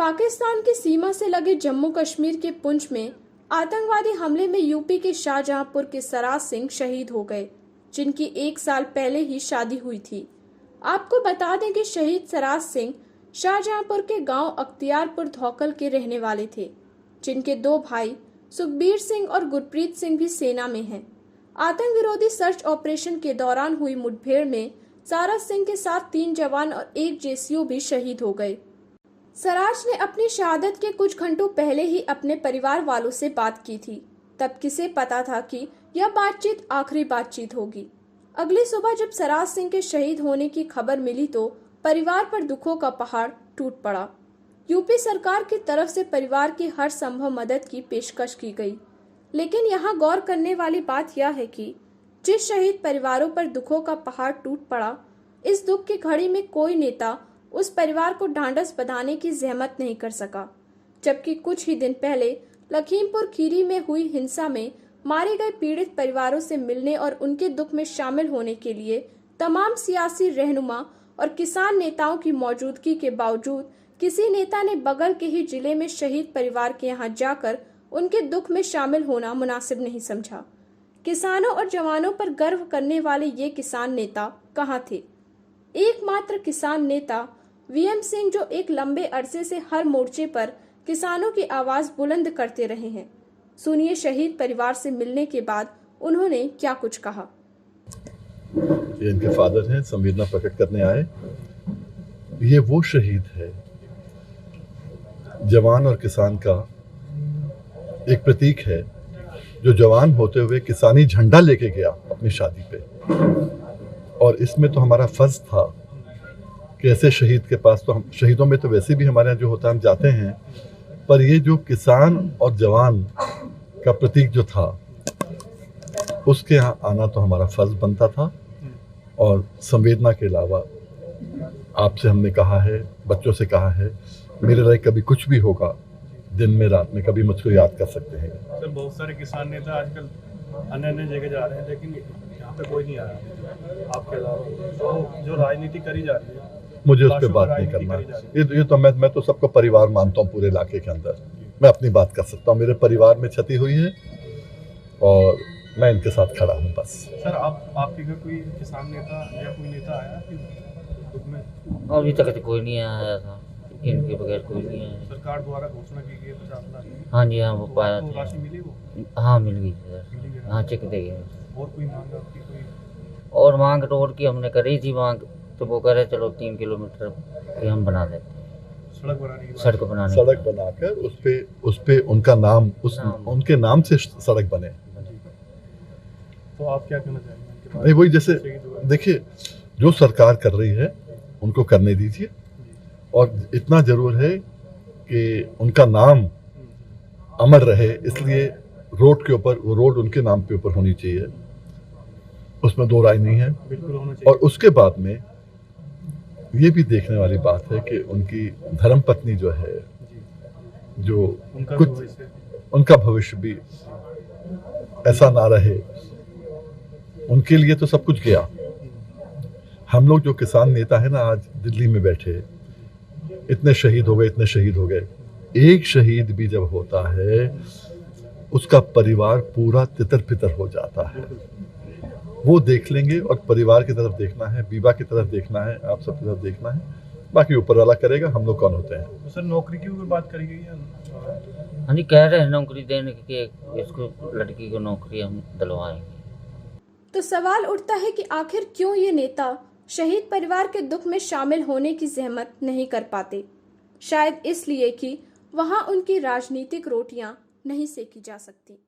पाकिस्तान की सीमा से लगे जम्मू कश्मीर के पुंछ में आतंकवादी हमले में यूपी के शाहजहांपुर के सराज सिंह शहीद हो गए, जिनकी 1 साल पहले ही शादी हुई थी। आपको बता दें कि शहीद सराज सिंह शाहजहांपुर के गांव अख्तियारपुर धौकल के रहने वाले थे, जिनके 2 भाई सुखबीर सिंह और गुरप्रीत सिंह भी सेना में हैं। आतंक विरोधी सर्च ऑपरेशन के दौरान हुई मुठभेड़ में सराज सिंह के साथ 3 जवान और 1 जेसीओ भी शहीद हो गए। सराज ने अपनी शहादत के कुछ घंटों पहले ही अपने परिवार वालों से बात की थी। तब किसे पता था कि यह बातचीत आखिरी बातचीत होगी। अगली सुबह जब सराज सिंह के शहीद होने की खबर मिली तो परिवार पर दुखों का पहाड़ टूट पड़ा। यूपी सरकार की तरफ से परिवार की हर संभव मदद की पेशकश की गई, लेकिन यहाँ गौर करने वाली बात यह है कि जिस शहीद परिवारों पर दुखों का पहाड़ टूट पड़ा, इस दुख की घड़ी में कोई नेता उस परिवार को ढांढस बंधाने की जहमत नहीं कर सका। जबकि कुछ ही दिन पहले लखीमपुर खीरी में हुई हिंसा में मारे गए पीड़ित परिवारों से मिलने और उनके दुख में शामिल होने के लिए तमाम सियासी रहनुमा और किसान नेताओं की मौजूदगी के बावजूद किसी नेता ने बगल के ही जिले में शहीद परिवार के यहाँ जाकर उनके दुख में शामिल होना मुनासिब नहीं समझा। किसानों और जवानों पर गर्व करने वाले ये किसान नेता कहाँ थे? एकमात्र किसान नेता वीएम सिंह, जो एक लंबे अरसे से हर मोर्चे पर किसानों की आवाज बुलंद करते रहे हैं। सुनिए शहीद परिवार से मिलने के बाद उन्होंने क्या कुछ कहा। ये इनके फादर हैं, संवेदना प्रकट करने आए। ये वो शहीद है, जवान और किसान का एक प्रतीक है, जो जवान होते हुए किसानी झंडा लेके गया अपनी शादी पे। और इसमें तो हमारा फर्ज था कि ऐसे शहीद के पास तो हम, शहीदों में तो वैसे भी हमारे यहाँ जो होता है हम जाते हैं, पर ये जो किसान और जवान का प्रतीक जो था, उसके यहाँ आना तो हमारा फर्ज बनता था। और संवेदना के अलावा आपसे हमने कहा है, बच्चों से कहा है, मेरे लिए कभी कुछ भी होगा, दिन में रात में कभी मुझको याद कर सकते हैं। सर, बहुत सारे किसान नेता आजकल अन्य जगह जा रहे हैं, लेकिन यहाँ पे कोई नहीं आ रहा आपके अलावा। तो जो राजनीति करी जा रही है, मुझे उस पर बात नहीं करना। ये तो मैं तो सबको परिवार मानता हूँ। पूरे इलाके के अंदर मैं अपनी बात कर सकता हूँ। मेरे परिवार में क्षति हुई है और मैं इनके साथ खड़ा हूँ बस। सर, आपके घर कोई किसान नेता या कोई नेता आया कि दुख में? अभी तक तो कोई नहीं आया था, इनके बगैर कोई नहीं आया। सरकार द्वारा घोषणा की गई 50 लाख। हाँ जी, हाँ, वो पाया तो राशि मिली वो? हाँ, मिल गई सर। हाँ, चेक दे गए। और कोई मांग आपकी? कोई और मांग रोड की हमने करी थी मांग, तो वो कह रहे चलो 3 किलोमीटर की हम बना देते हैं, सड़क बनाकर उस पे उनका नाम, उनके नाम से सड़क बने। तो आप क्या कहना चाहेंगे? नहीं, वही जैसे देखिए, जो सरकार कर रही है उनको करने दीजिए। और इतना जरूर है कि उनका नाम अमर रहे, इसलिए रोड के ऊपर, वो रोड उनके नाम के ऊपर होनी चाहिए, उसमें दो राय नहीं है। बिल्कुल होना चाहिए। और उसके बाद में ये भी देखने वाली बात है कि उनकी धर्मपत्नी जो है, जो उनका भविष्य भी ऐसा ना रहे, उनके लिए तो सब कुछ गया। हम लोग जो किसान नेता है ना, आज दिल्ली में बैठे, इतने शहीद हो गए। एक शहीद भी जब होता है, उसका परिवार पूरा तितर बितर हो जाता है। वो देख लेंगे। और परिवार की तरफ देखना है, बीबा की तरफ देखना है, आप सब की तरफ देखना है, बाकी ऊपर वाला करेगा। हम लोग कौन होते हैं? तो सर, नौकरी की भी बात करी गई है? हाँ जी, कह रहे हैं नौकरी देने की, इसको लड़की को नौकरी हम दिलवाएंगे। तो सवाल उठता है कि आखिर क्यों ये नेता शहीद परिवार के दुख में शामिल होने की जहमत नहीं कर पाते? शायद इसलिए कि वहां उनकी राजनीतिक रोटियां नहीं सेकी जा सकती।